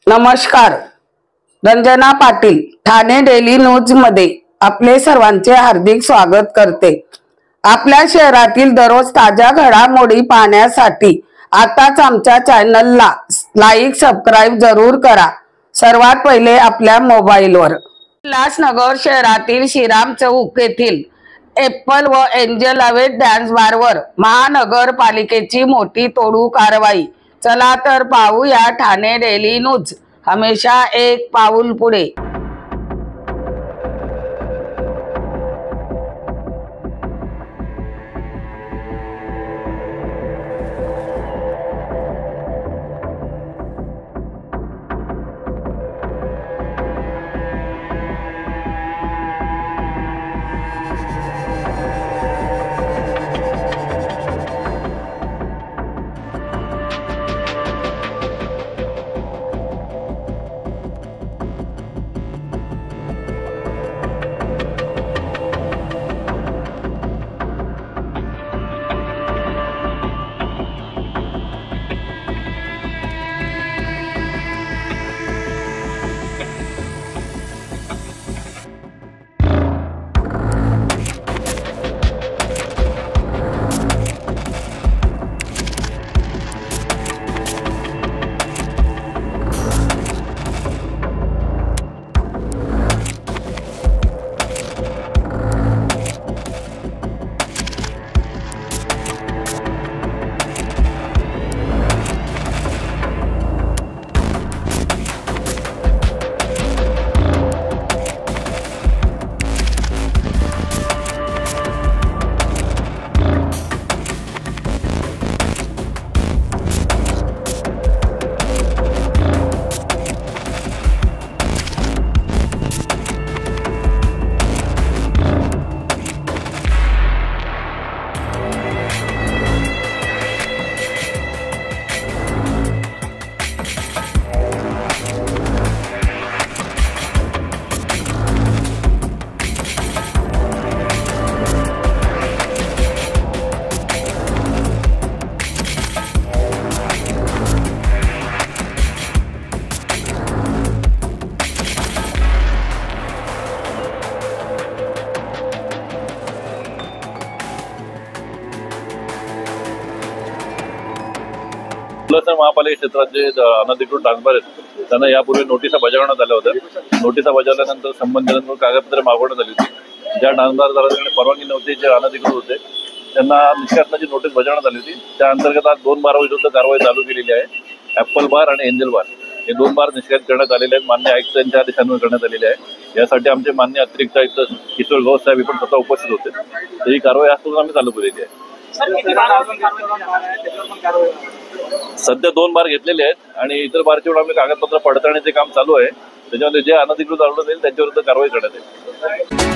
नमस्कार. Ranjana Patil Thane daily news मध्ये आपले सर्वांचे हार्दिक स्वागत करते. आपल्या शहरातील दररोज ताज्या घडामोडी पाहण्यासाठी आताच आमच्या चॅनलला लाईक सबस्क्राइब जरूर करा. सर्वात पहिले आपल्या मोबाईलवर. उल्हासनगर शहरातील श्रीराम चौक येथील एप्पल व एंजल अवेट डान्स बारवर महानगरपालिकेची मोठी तोडू कारवाई. चला तर पाहूया ठाणे डेली न्यूज, हमेशा एक पाऊल पुढे. उल्हासनगर महापालिका क्षेत्रात जे अनधिकृत डान्सबार आहेत त्यांना यापूर्वी नोटिसा बजावण्यात आल्या होत्या. नोटिसा बजावल्यानंतर संबंधित कागदपत्रे मागवण्यात आली होती. ज्या डान्सबारदारांकडे परवानगी नव्हती, जे अनधिकृत होते, त्यांना निष्कासनाची नोटीस बजावण्यात आली होती. त्या अंतर्गत आज 2 बार विरुद्ध कारवाई चालू केलेली आहे. ॲपल बार आणि एंजल बार हे 2 बार निष्कासित करण्यात आलेले आहेत. मान्य आयुक्तांच्या आदेशानुसार करण्यात आलेले आहे. यासाठी आमचे मान्य अतिरिक्त आयुक्त किशोर गौस साहेब पण स्वतः उपस्थित होते. तर ही कारवाई आज आम्ही चालू केलेली आहे. सध्या 2 बार घेतलेले आहेत आणि इतर बारचे आम्ही कागदपत्र पडताळण्याचे काम चालू आहे. त्याच्यामध्ये जे अनधिकृत आढळून येईल त्यांच्याविरुद्ध कारवाई करण्यात येईल.